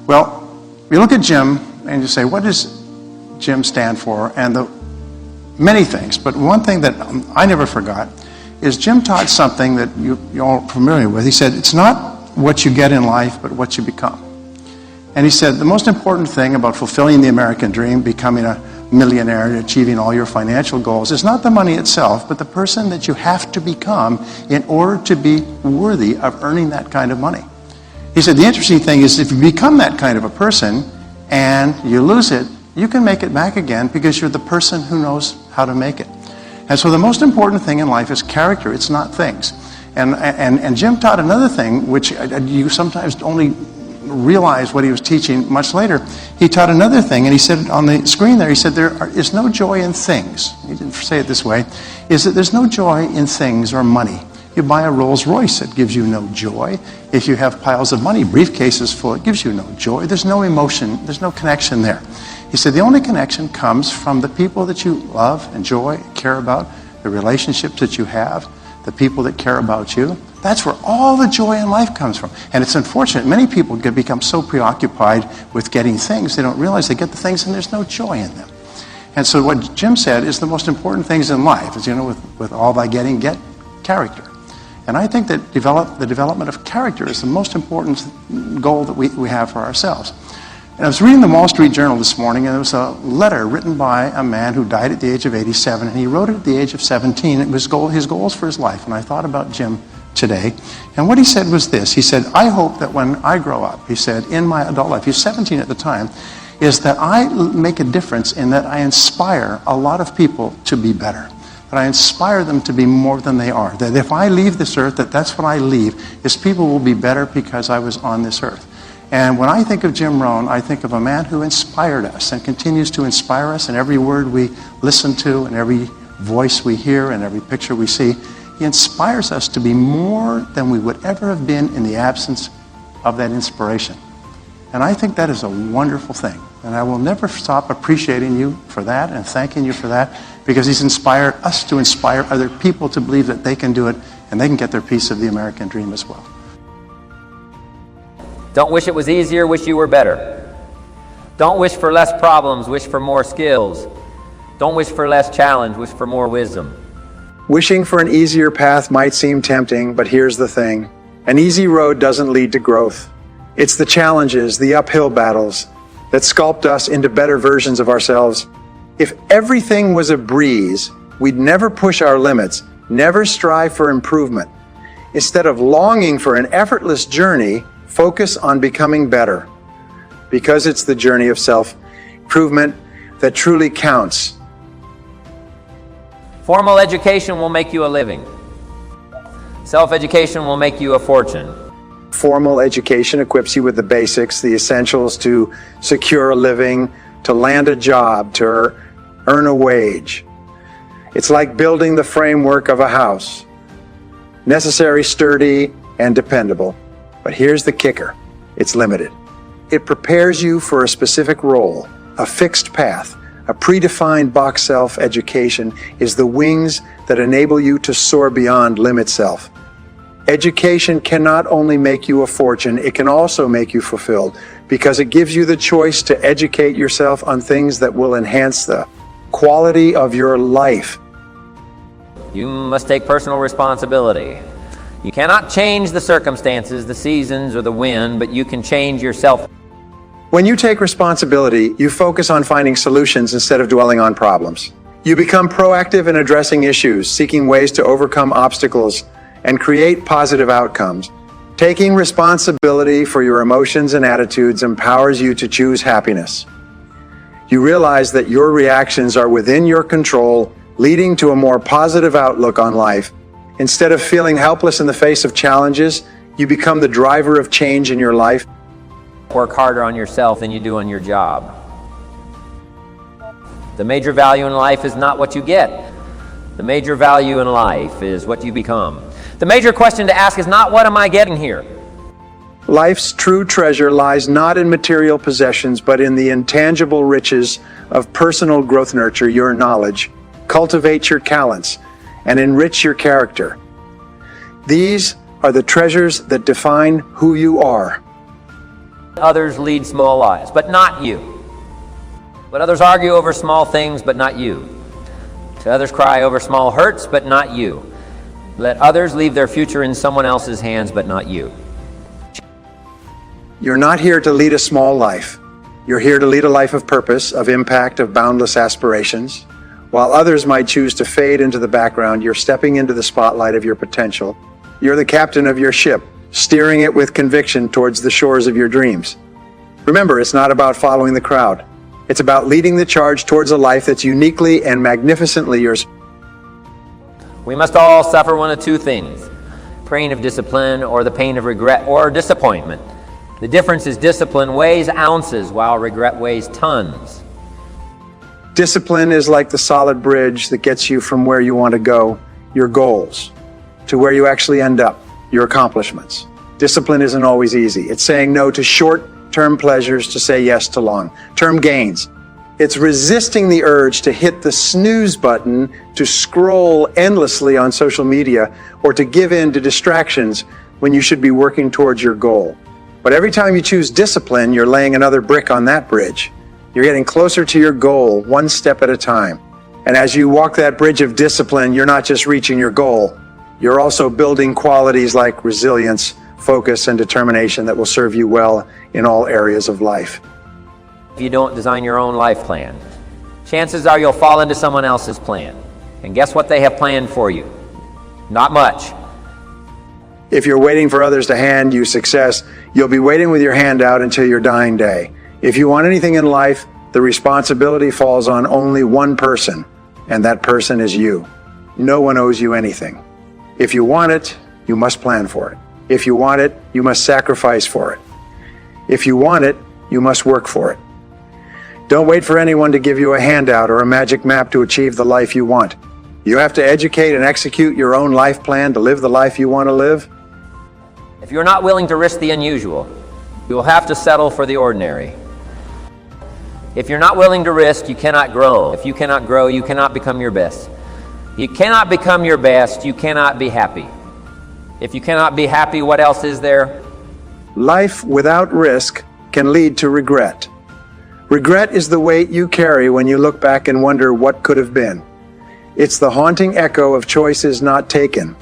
Well, you look at Jim and you say, what does Jim stand for? And many things, but one thing that I never forgot is Jim taught something that you're all familiar with. He said, it's not what you get in life, but what you become. And he said, the most important thing about fulfilling the American dream, becoming a millionaire and achieving all your financial goals, is not the money itself, but the person that you have to become in order to be worthy of earning that kind of money. He said, the interesting thing is if you become that kind of a person and you lose it, you can make it back again because you're the person who knows how to make it. And so the most important thing in life is character. It's not things. And Jim taught another thing, which you sometimes only realize what he was teaching much later. He taught another thing, and he said on the screen there, he said there is no joy in things. He didn't say it this way, is that there's no joy in things or money. You buy a Rolls Royce, it gives you no joy. If you have piles of money, briefcases full, it gives you no joy. There's no emotion, there's no connection there. He said the only connection comes from the people that you love, enjoy, care about, the relationships that you have, the people that care about you. That's where all the joy in life comes from. And it's unfortunate. Many people become so preoccupied with getting things, they don't realize they get the things and there's no joy in them. And so what Jim said is the most important things in life is, with all thy getting, get character. And I think that the development of character is the most important goal that we have for ourselves. And I was reading the Wall Street Journal this morning, and there was a letter written by a man who died at the age of 87, and he wrote it at the age of 17. It was his goals for his life, and I thought about Jim today. And what he said was this. He said, I hope that when I grow up, he said, in my adult life, he was 17 at the time, is that I make a difference in that I inspire a lot of people to be better. That I inspire them to be more than they are. That if I leave this earth, that's what I leave, is people will be better because I was on this earth. And when I think of Jim Rohn, I think of a man who inspired us and continues to inspire us in every word we listen to and every voice we hear and every picture we see. He inspires us to be more than we would ever have been in the absence of that inspiration. And I think that is a wonderful thing. And I will never stop appreciating you for that and thanking you for that, because he's inspired us to inspire other people to believe that they can do it and they can get their piece of the American dream as well. Don't wish it was easier, wish you were better. Don't wish for less problems, wish for more skills. Don't wish for less challenge, wish for more wisdom. Wishing for an easier path might seem tempting, but here's the thing. An easy road doesn't lead to growth. It's the challenges, the uphill battles, that sculpt us into better versions of ourselves. If everything was a breeze, we'd never push our limits, never strive for improvement. Instead of longing for an effortless journey, focus on becoming better, because it's the journey of self-improvement that truly counts. Formal education will make you a living. Self-education will make you a fortune. Formal education equips you with the basics, the essentials to secure a living, to land a job, to earn a wage. It's like building the framework of a house. Necessary, sturdy, and dependable. But here's the kicker. It's limited. It prepares you for a specific role, a fixed path. A predefined box self-education is the wings that enable you to soar beyond limit self. Education can not only make you a fortune, it can also make you fulfilled, because it gives you the choice to educate yourself on things that will enhance the quality of your life. You must take personal responsibility. You cannot change the circumstances, the seasons, or the wind, but you can change yourself. When you take responsibility, you focus on finding solutions instead of dwelling on problems. You become proactive in addressing issues, seeking ways to overcome obstacles, and create positive outcomes. Taking responsibility for your emotions and attitudes empowers you to choose happiness. You realize that your reactions are within your control, leading to a more positive outlook on life. Instead of feeling helpless in the face of challenges, you become the driver of change in your life. Work harder on yourself than you do on your job. The major value in life is not what you get. The major value in life is what you become. The major question to ask is not, what am I getting here? Life's true treasure lies not in material possessions, but in the intangible riches of personal growth. Nurture your knowledge, cultivate your talents, and enrich your character. These are the treasures that define who you are. Others lead small lives, but not you. Let others argue over small things, but not you. To others cry over small hurts, but not you. Let others leave their future in someone else's hands, but not you. You're not here to lead a small life. You're here to lead a life of purpose, of impact, of boundless aspirations. While others might choose to fade into the background, you're stepping into the spotlight of your potential. You're the captain of your ship, steering it with conviction towards the shores of your dreams. Remember, it's not about following the crowd. It's about leading the charge towards a life that's uniquely and magnificently yours. We must all suffer one of two things: pain of discipline or the pain of regret or disappointment. The difference is discipline weighs ounces while regret weighs tons. Discipline is like the solid bridge that gets you from where you want to go, your goals, to where you actually end up, your accomplishments. Discipline isn't always easy. It's saying no to short-term pleasures to say yes to long-term gains. It's resisting the urge to hit the snooze button, to scroll endlessly on social media, or to give in to distractions when you should be working towards your goal. But every time you choose discipline, you're laying another brick on that bridge. You're getting closer to your goal, one step at a time. And as you walk that bridge of discipline, you're not just reaching your goal, you're also building qualities like resilience, focus, and determination that will serve you well in all areas of life. If you don't design your own life plan, chances are you'll fall into someone else's plan. And guess what they have planned for you? Not much. If you're waiting for others to hand you success, you'll be waiting with your hand out until your dying day. If you want anything in life, the responsibility falls on only one person, and that person is you. No one owes you anything. If you want it, you must plan for it. If you want it, you must sacrifice for it. If you want it, you must work for it. Don't wait for anyone to give you a handout or a magic map to achieve the life you want. You have to educate and execute your own life plan to live the life you want to live. If you're not willing to risk the unusual, you will have to settle for the ordinary. If you're not willing to risk, you cannot grow. If you cannot grow, you cannot become your best. You cannot become your best, you cannot be happy. If you cannot be happy, what else is there? Life without risk can lead to regret. Regret is the weight you carry when you look back and wonder what could have been. It's the haunting echo of choices not taken,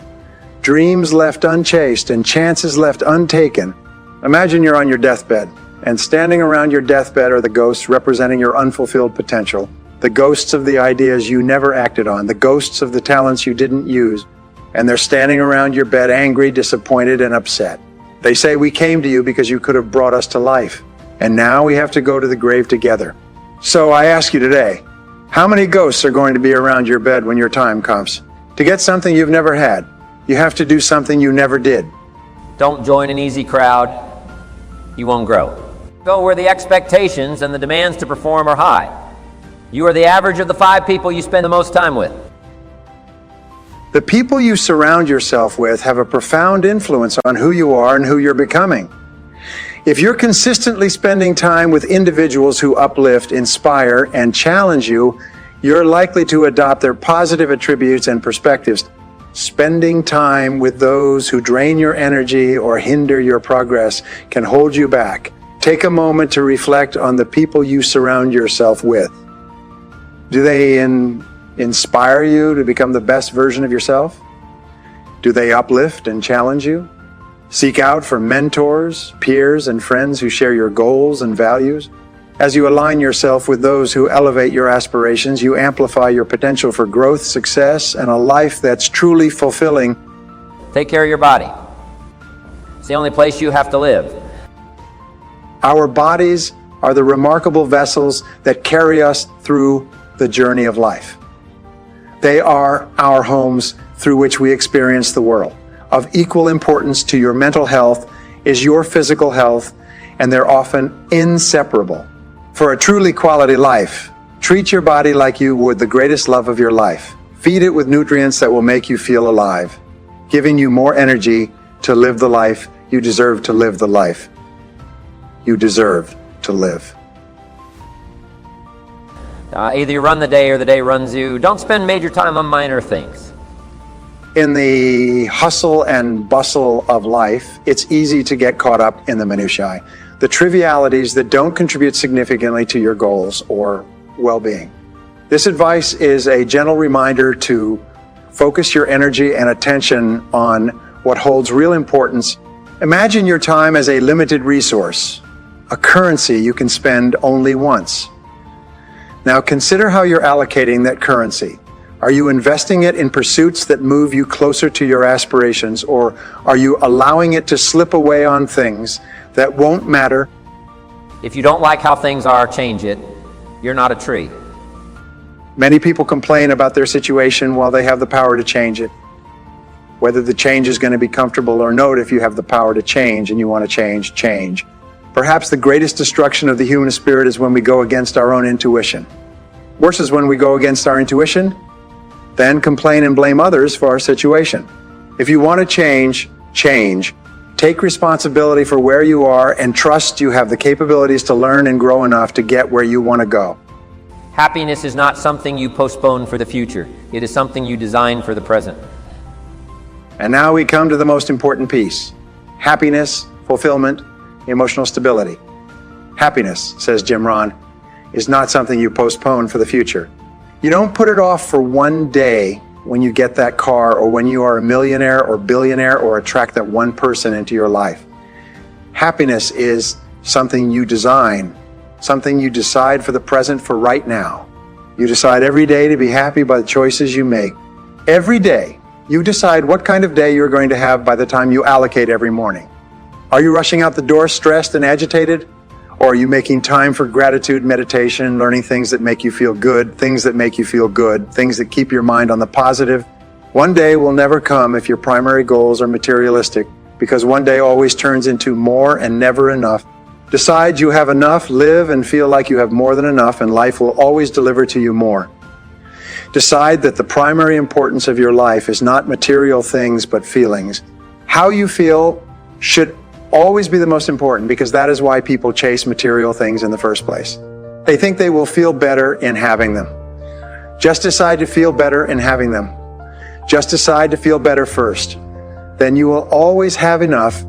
dreams left unchased, and chances left untaken. Imagine you're on your deathbed, and standing around your deathbed are the ghosts representing your unfulfilled potential, the ghosts of the ideas you never acted on, the ghosts of the talents you didn't use, and they're standing around your bed angry, disappointed, and upset. They say, "We came to you because you could have brought us to life, and now we have to go to the grave together." So I ask you today, how many ghosts are going to be around your bed when your time comes? To get something you've never had, you have to do something you never did. Don't join an easy crowd. You won't grow. Go where the expectations and the demands to perform are high. You are the average of the 5 people you spend the most time with. The people you surround yourself with have a profound influence on who you are and who you're becoming. If you're consistently spending time with individuals who uplift, inspire, and challenge you, you're likely to adopt their positive attributes and perspectives. Spending time with those who drain your energy or hinder your progress can hold you back. Take a moment to reflect on the people you surround yourself with. Do they inspire you to become the best version of yourself? Do they uplift and challenge you? Seek out for mentors, peers, and friends who share your goals and values. As you align yourself with those who elevate your aspirations, you amplify your potential for growth, success, and a life that's truly fulfilling. Take care of your body. It's the only place you have to live. Our bodies are the remarkable vessels that carry us through the journey of life. They are our homes through which we experience the world. Of equal importance to your mental health is your physical health, and they're often inseparable. For a truly quality life, treat your body like you would the greatest love of your life. Feed it with nutrients that will make you feel alive, giving you more energy to live the life you deserve to live the life you deserve to live. Either you run the day or the day runs you. Don't spend major time on minor things. In the hustle and bustle of life, it's easy to get caught up in the minutiae. the trivialities that don't contribute significantly to your goals or well-being. This advice is a gentle reminder to focus your energy and attention on what holds real importance. Imagine your time as a limited resource, a currency you can spend only once. Now consider how you're allocating that currency. Are you investing it in pursuits that move you closer to your aspirations, or are you allowing it to slip away on things that won't matter? If you don't like how things are, change it. You're not a tree. Many people complain about their situation while they have the power to change it. Whether the change is going to be comfortable or not, if you have the power to change and you want to change, change. Perhaps the greatest destruction of the human spirit is when we go against our own intuition. Worse is when we go against our intuition, then complain and blame others for our situation. If you want to change, change. Take responsibility for where you are and trust you have the capabilities to learn and grow enough to get where you want to go. Happiness is not something you postpone for the future. It is something you design for the present. And now we come to the most important piece: happiness, fulfillment, emotional stability. Happiness, says Jim Rohn, is not something you postpone for the future. You don't put it off for one day when you get that car, or when you are a millionaire or billionaire, or attract that one person into your life. Happiness is something you design, something you decide for the present, for right now. You decide every day to be happy by the choices you make. Every day, you decide what kind of day you're going to have by the time you allocate every morning. Are you rushing out the door stressed and agitated? Or are you making time for gratitude, meditation, learning things that make you feel good, things that make you feel good, things that keep your mind on the positive? One day will never come if your primary goals are materialistic, because one day always turns into more and never enough. Decide you have enough, live and feel like you have more than enough, and life will always deliver to you more. Decide that the primary importance of your life is not material things, but feelings. How you feel should always be the most important, because that is why people chase material things in the first place. They think they will feel better in having them. Just decide to feel better in having them. Just decide to feel better first. Then you will always have enough.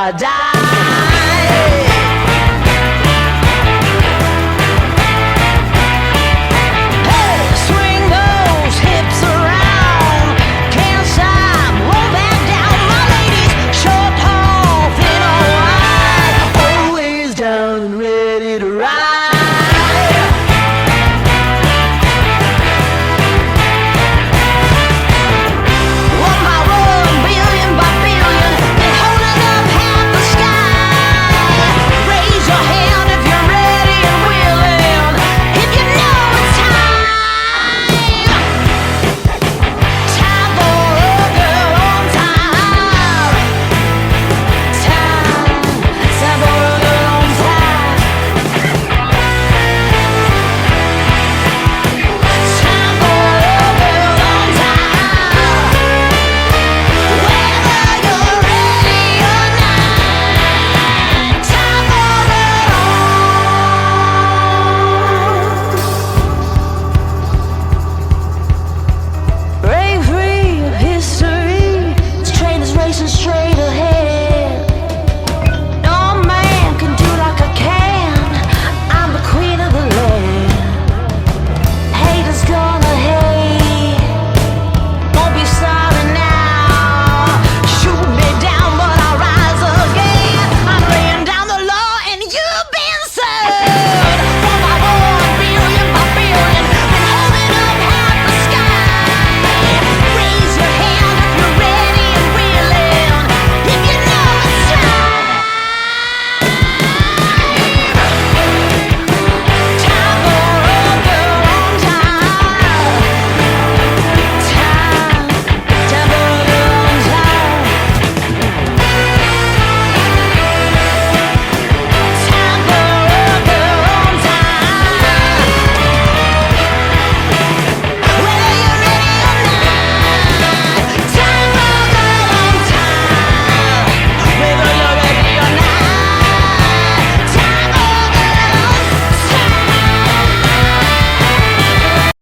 or die. Hey, swing those hips around. Can't stop, roll back down. My ladies, short, tall, thin or wide, always down and ready to ride. Straight